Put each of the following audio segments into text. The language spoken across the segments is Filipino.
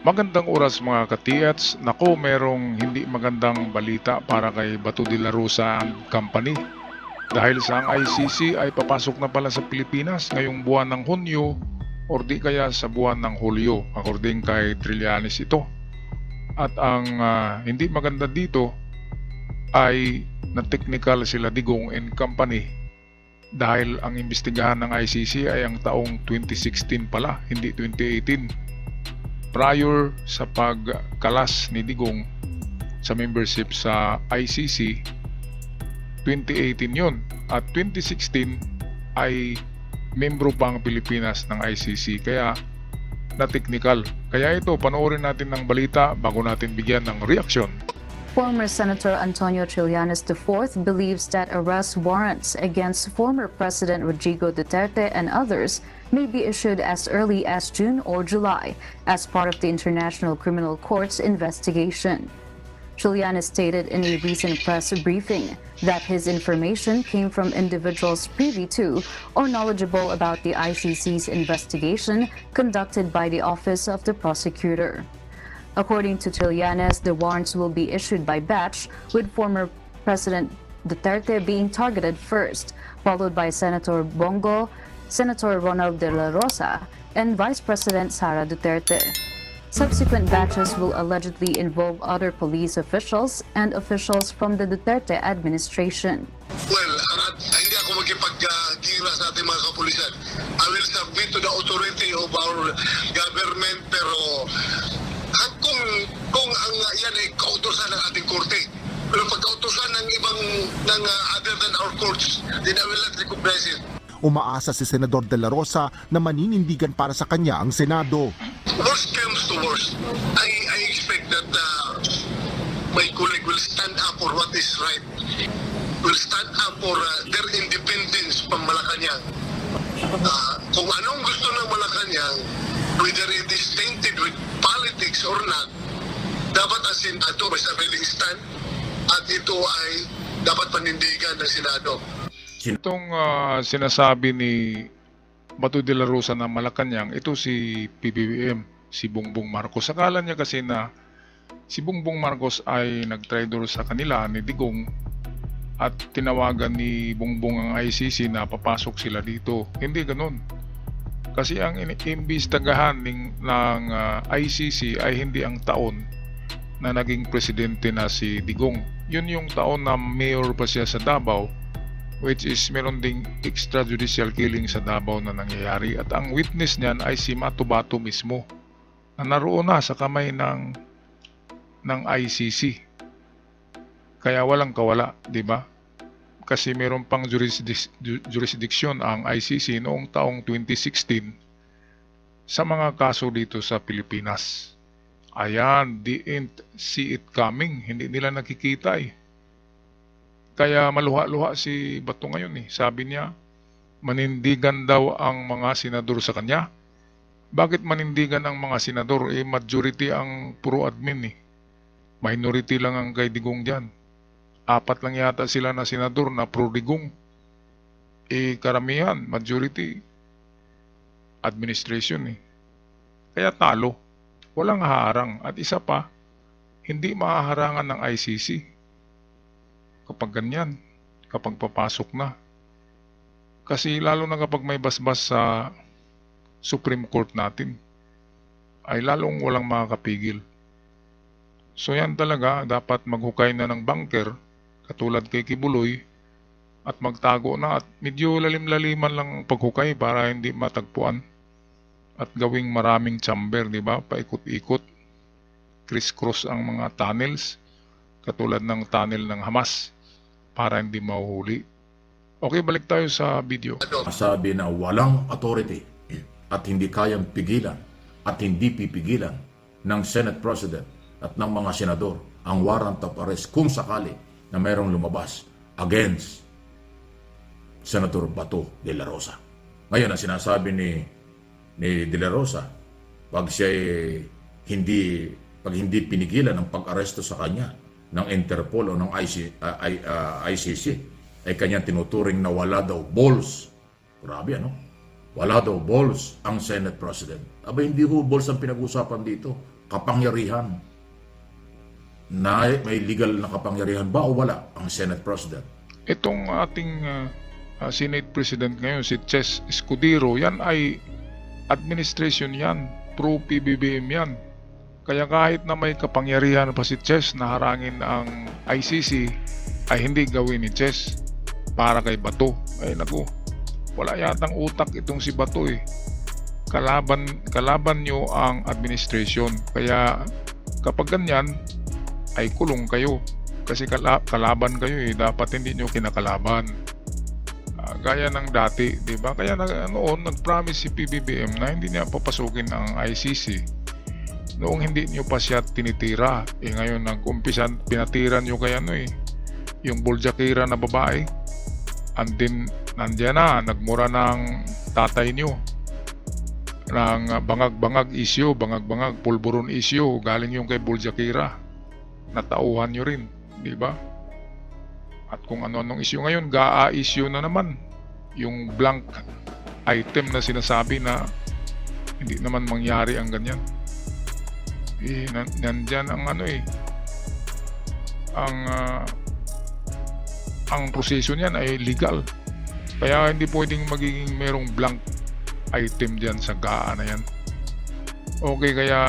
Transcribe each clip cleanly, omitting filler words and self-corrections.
Magandang oras mga katiyats. Nako, merong hindi magandang balita para kay Bato de la Rosa and Company. Dahil sa ang ICC ay papasok na pala sa Pilipinas ngayong buwan ng Hunyo o di kaya sa buwan ng Hulyo, according kay Trillanes ito. At ang hindi maganda dito ay na-technical sila Digong and Company dahil ang imbestigahan ng ICC ay ang taong 2016 pala, hindi 2018. Prior sa pagkalas ni Digong sa membership sa ICC, 2018 yun. At 2016 ay membro pa ang Pilipinas ng ICC. Kaya na-technical. Kaya ito, panoorin natin ng balita bago natin bigyan ng reaksyon. Former Senator Antonio Trillanes IV believes that arrest warrants against former President Rodrigo Duterte and others may be issued as early as June or July as part of the International Criminal Court's investigation. Trillanes stated in a recent press briefing that his information came from individuals privy to or knowledgeable about the ICC's investigation conducted by the Office of the Prosecutor. According to Trillanes, the warrants will be issued by batch, with former President Duterte being targeted first, followed by Senator Bongo, Senator Ronald de la Rosa, and Vice President Sara Duterte. Subsequent batches will allegedly involve other police officials and officials from the Duterte administration. Well, hindi ako magkipagkira sa ating mga kapulisan. I will submit to the authority of our government, pero kung ang yan ay kautosan ng ating korte, pero pag kautosan ng ibang other than our courts, then I will not recognize it. Umaasa si Senador De La Rosa na maninindigan para sa kanya ang Senado. Worst comes to worst, I expect that my colleague will stand up for what is right, will stand up for their independence from Malacanang. Kung anong gusto ng Malacanang, whether it is tainted with politics or not, dapat ang Senado may sariling stand at ito ay dapat panindigan ng Senado. Itong sinasabi ni Bato de la Rosa na Malacanang, ito si PBBM, si Bongbong Marcos. Akala niya kasi na si Bongbong Marcos ay nag-traitor sa kanila ni Digong at tinawagan ni Bongbong ang ICC na papasok sila dito. Hindi ganun. Kasi ang imbestagahan ng ICC ay hindi ang taon na naging presidente na si Digong. Yun yung taon na mayor pa siya sa Davao, which is meron ding extrajudicial killing sa Davao na nangyayari. At ang witness niyan ay si Matubato mismo na naroon na sa kamay ng ICC. Kaya walang kawala, di ba? Kasi meron pang jurisdiction ang ICC noong taong 2016 sa mga kaso dito sa Pilipinas. Ayan, didn't see it coming. Hindi nila nakikita eh. Kaya maluha-luha si Bato ngayon eh. Sabi niya, manindigan daw ang mga senador sa kanya. Bakit manindigan ang mga senador? Eh, majority ang puro admin eh. Minority lang ang kay Digong dyan. 4 lang yata sila na senador na pro Digong. Eh, karamihan, majority, administration eh. Kaya talo. Walang haharang. At isa pa, hindi mahaharangan ng ICC. Kapag ganyan, kapag papasok na. Kasi lalo na kapag may basbas sa Supreme Court natin, ay lalong walang makakapigil. So yan talaga, dapat maghukay na ng bunker, katulad kay Kibuloy, at magtago na at medyo lalim-laliman lang ang paghukay para hindi matagpuan. At gawing maraming chamber, di ba? Paikot-ikot, criss-cross ang mga tunnels, katulad ng tunnel ng Hamas, para hindi mahuhuli. Okay, balik tayo sa video. Sabi na walang authority at hindi kayang pigilan at hindi pipigilan ng Senate President at ng mga senador ang warrant of arrest kung sakali na mayroong lumabas against Senator Bato de la Rosa. Ngayon, ang sinasabi ni De La Rosa, pag hindi pinigilan ng pag-aresto sa kanya ng Interpol o ng ICC, ay kanyang tinuturing na wala daw balls. Grabe ano? Wala daw balls ang Senate President. Aba, hindi ho balls ang pinag-usapan dito. Kapangyarihan. Na may legal na kapangyarihan ba o wala ang Senate President? Itong ating Senate President ngayon, si Ches Escudero, yan ay administration yan, pro-PBBM yan. Kaya kahit na may kapangyarihan pa si Ches na harangin ang ICC, ay hindi gawin ni Ches para kay Bato. Ay naku, wala yatang utak itong si Bato eh. Kalaban nyo ang administration. Kaya kapag ganyan, ay kulong kayo. Kasi kalaban kayo eh. Dapat hindi nyo kinakalaban. Gaya ng dati, di ba? Kaya noon, nag-promise si PBBM na hindi niya papasukin ang ICC. Noong hindi nyo pa siya tinitira. Eh ngayon, nag-umpisan, pinatiran nyo kaya yung Buljakira na babae. And then, nandiyan na, nagmura ng tatay nyo. Ng bangag-bangag issue, bangag-bangag, pulburon issue, galing yung kay Buljakira. Natauhan nyo rin, di ba? At kung ano-anong issue ngayon, GAA issue na naman. Yung blank item na sinasabi na hindi naman mangyari ang ganyan. Nandyan ang ang proseso niyan ay legal. Kaya hindi pwedeng magiging merong blank item dyan sa GAA na yan. Okay, kaya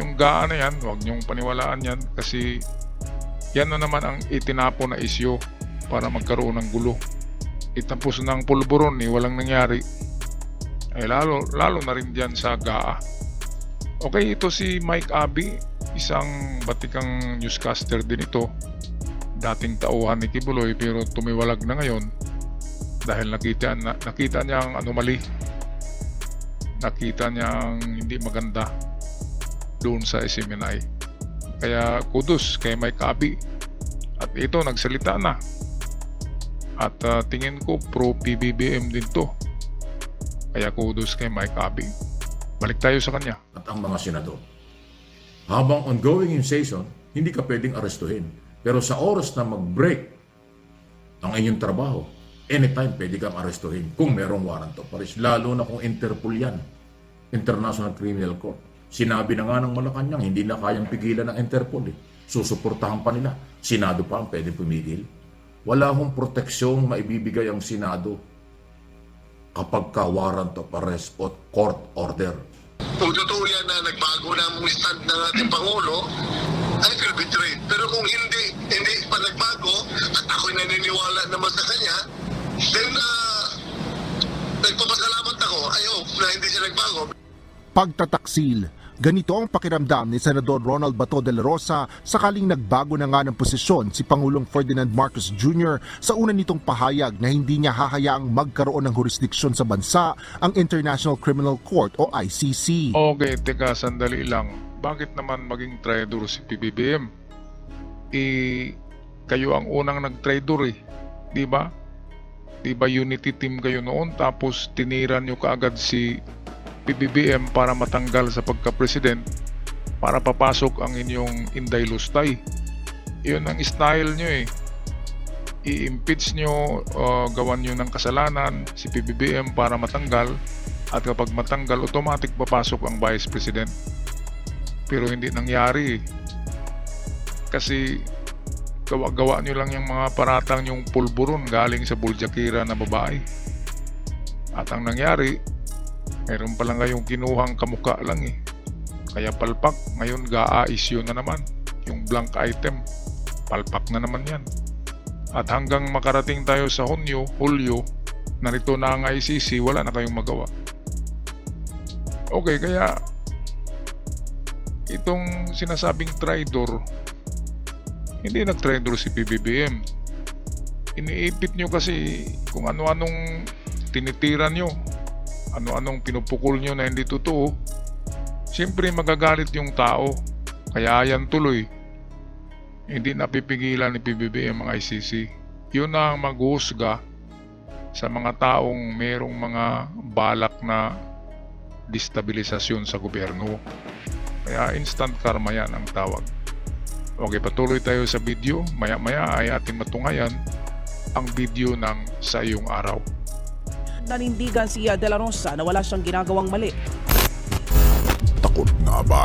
yung GAA na yan, huwag niyong paniwalaan yan kasi yan na naman ang itinapo na issue para magkaroon ng gulo. Itapos ng pulburon walang nangyari. Ay lalo na rin dyan sa GAA. Okay, ito si Mike Abi, isang batikang newscaster din ito. Dating tauhan ni Kibuloy pero tumiwalag na ngayon dahil nakita niya ang anomaly. Nakita niya ang hindi maganda doon sa SMNI. Kaya kudos kay Mike Abi. At ito, nagsalita na. At tingin ko pro-PBBM din to. Kaya kudos kay Mike Abi. Balik tayo sa kanya. At ang mga senador. Habang ongoing in session, hindi ka pwedeng arestuhin. Pero sa oras na mag-break ang inyong trabaho, anytime pwede kang arestuhin kung merong warrant of arrest. Lalo na kung Interpol yan, International Criminal Court. Sinabi na nga ng Malacanang, hindi na kayang pigilan ng Interpol. Susuportahan pa nila. Senado pa ang pwede pumigil. Wala hong proteksyong maibibigay ang Senado kapag ka warrant of arrest o court order. Kung totoo yan na nagbago na ang stand ng ating Pangulo, I will be betrayed. Pero kung hindi pa nagbago at ako'y naniniwala naman sa kanya, then nagpapasalamat ako. I hope na hindi siya nagbago. Pagtataksil, ganito ang pakiramdam ni Senador Ronald Bato de la Rosa sakaling nagbago na nga ng posisyon si Pangulong Ferdinand Marcos Jr. sa una nitong pahayag na hindi niya hahayaang magkaroon ng jurisdiksyon sa bansa ang International Criminal Court o ICC. Okay, teka, sandali lang. Bakit naman maging traidor si PBBM? Kayo ang unang nag-traidor eh. Di ba? Di ba unity team kayo noon tapos tiniran nyo kaagad si PBBM para matanggal sa pagka-president para papasok ang inyong Inday Lustay. Yun ang style nyo eh. I-impeach nyo, gawan nyo ng kasalanan si PBBM para matanggal at kapag matanggal, automatic papasok ang Vice President. Pero hindi nangyari eh. Kasi gawa nyo lang yung mga paratang yung pulburon galing sa Buljakira na babae. At ang nangyari, meron pa lang kayong kinuhang kamuka lang eh. Kaya palpak, ngayon GAA issue na naman. Yung blank item, palpak na naman yan. At hanggang makarating tayo sa Hulyo, narito na ang ICC, wala na kayong magawa. Okay, kaya itong sinasabing traidor, hindi nag-traidor si PBBM. Iniipit nyo kasi kung ano-anong tinitira nyo, ano-anong pinupukol nyo na hindi totoo. Siyempre magagalit yung tao. Kaya yan tuloy. Hindi napipigilan ni PBBM ang ICC. Yun ang maghuhusga sa mga taong merong mga balak na destabilisasyon sa gobyerno. Kaya instant karma yan ang tawag. Okay, patuloy tayo sa video. Maya-maya ay ating matunghayan ang video ng Sa Iyong Araw. Nanindigan si De La Rosa na wala siyang ginagawang mali. Takot nga ba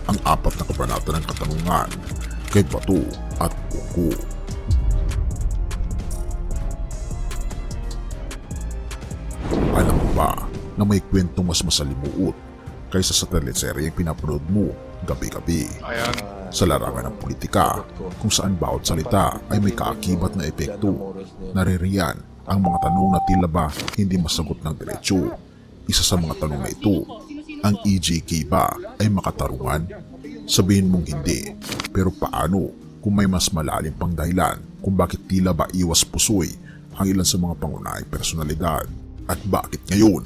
ang apat na kabanata ng katanungan kay Bato at Bongo? Alam mo ba na may kwentong mas masalimuot kaysa sa teleserye yung pinapanood mo gabi-gabi Ayan. sa larangan ng politika kung saan bawat salita ay may kaakibat na epekto. Naririyan ang mga tanong na tila ba hindi masagot ng diretsyo. Isa sa mga tanong na ito, ang EJK ba ay makatarungan? Sabihin mong hindi, pero paano kung may mas malalim pang dahilan kung bakit tila ba iwas pusoy ang ilan sa mga pangunahing personalidad? At bakit ngayon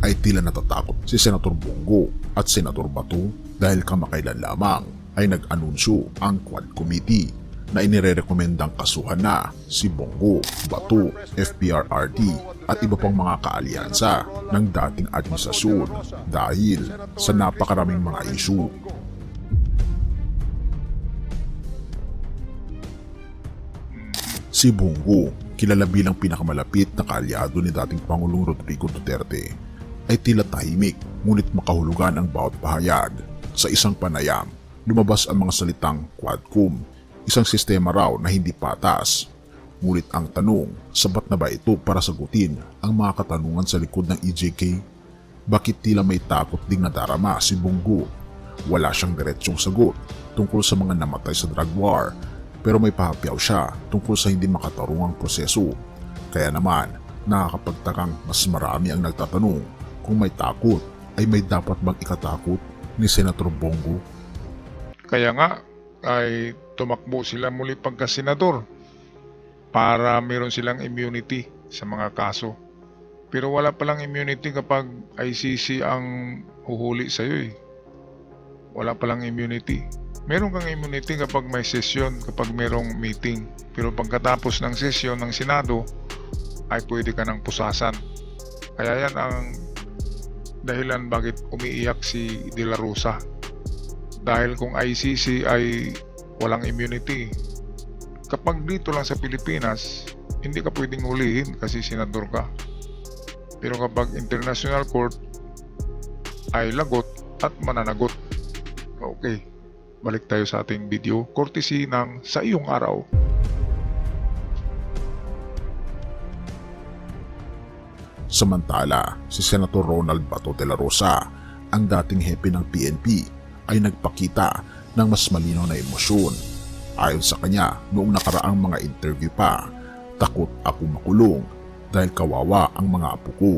ay tila natatakot si Senator Bongo at Senator Bato dahil kamakailan lamang ay nag-anunsyo ang Quad Committee na inirerekomendang kasuhan na si Bongo, Bato, FPRRD at iba pang mga kaalyansa ng dating administrasyon dahil sa napakaraming mga isyu. Si Bongo, kilala bilang pinakamalapit na kaalyado ni dating Pangulong Rodrigo Duterte, ay tila tahimik ngunit makahulugan ang bawat pahayag. Sa isang panayam, lumabas ang mga salitang Quadcom, isang sistema raw na hindi patas. Ngunit ang tanong, sapat na ba ito para sagutin ang mga katanungan sa likod ng EJK? Bakit tila may takot ding nadarama si Bongo? Wala siyang diretsyong sagot tungkol sa mga namatay sa drug war, pero may pahapyaw siya tungkol sa hindi makatarungang proseso. Kaya naman, nakakapagtakang mas marami ang nagtatanong kung may takot ay may dapat bang ikatakot ni Senator Bongo? Kaya nga ay tumakbo sila muli pagka-senador para meron silang immunity sa mga kaso. Pero wala palang immunity kapag ICC ang huhuli sa'yo eh. Wala palang immunity. Meron kang immunity kapag may sesyon, kapag merong meeting. Pero pagkatapos ng sesyon ng Senado, ay pwede ka ng pusasan. Kaya yan ang dahilan bakit umiiyak si De La Rosa. Dahil kung ICC ay walang immunity, kapag dito lang sa Pilipinas, hindi ka pwedeng hulihin kasi senador ka. Pero kapag international court, ay lagot at mananagot. Okay. Balik tayo sa ating video, courtesy ng Sa Iyong Araw. Samantala, si Senator Ronald Bato de la Rosa, ang dating hepe ng PNP, ay nagpakita ng mas malinaw na emosyon. Ayon sa kanya, noong nakaraang mga interview pa, takot ako makulong dahil kawawa ang mga apo ko.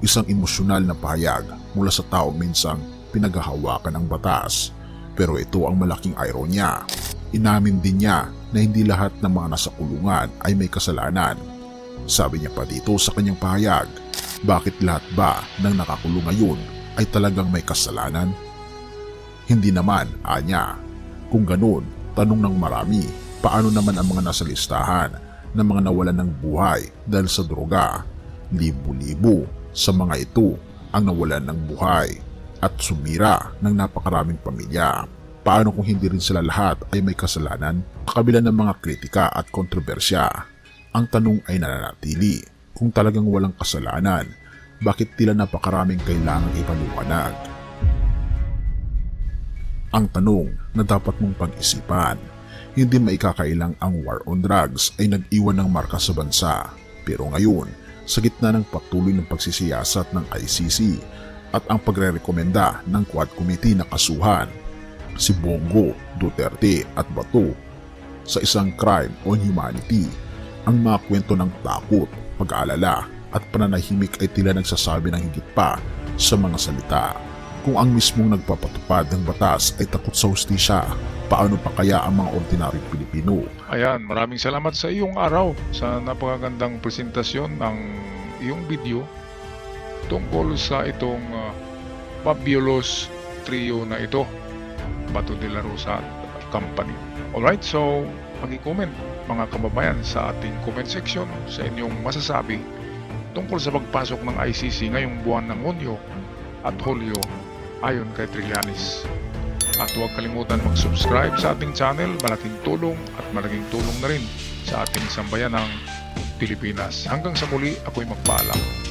Isang emosyonal na pahayag mula sa tao minsang pinaghahawakan ng batas. Pero ito ang malaking ironya. Inamin din niya na hindi lahat ng mga nasa kulungan ay may kasalanan. Sabi niya pa dito sa kanyang pahayag, bakit lahat ba ng nakakulong ngayon ay talagang may kasalanan? Hindi naman, anya. Kung ganun, tanong ng marami, paano naman ang mga nasa listahan ng mga nawalan ng buhay dahil sa droga? Libo-libo sa mga ito ang nawalan ng buhay at sumira ng napakaraming pamilya. Paano kung hindi rin sila lahat ay may kasalanan? Kabila ng mga kritika at kontrobersya, ang tanong ay nananatili. Kung talagang walang kasalanan, bakit tila napakaraming kailangang ipaliwanag? Ang tanong na dapat mong pag-isipan, hindi maikakailang ang war on drugs ay nag-iwan ng marka sa bansa. Pero ngayon, sa gitna ng patuloy ng pagsisiyasat ng ICC, at ang pagre-rekomenda ng Quad Committee na kasuhan si Bongo, Duterte at Bato sa isang crime on humanity, ang mga kwento ng takot, pag-aalala at pananahimik ay tila nagsasabi ng higit pa sa mga salita. Kung ang mismong nagpapatupad ng batas ay takot sa hustisya, paano pa kaya ang mga ordinaryong Pilipino? Ayan, maraming salamat sa iyong araw sa napakagandang presentasyon ng iyong video tungkol sa itong fabulous trio na ito, Bato de la Rosa Company. Alright, so pag-i-comment mga kababayan sa ating comment section sa inyong masasabi tungkol sa pagpasok ng ICC ngayong buwan ng Hunyo at Hulyo ayon kay Trillanes. At huwag kalimutan mag-subscribe sa ating channel, malaking tulong at malaking tulong na rin sa ating sambayan ng Pilipinas. Hanggang sa muli, ako'y magpaalam.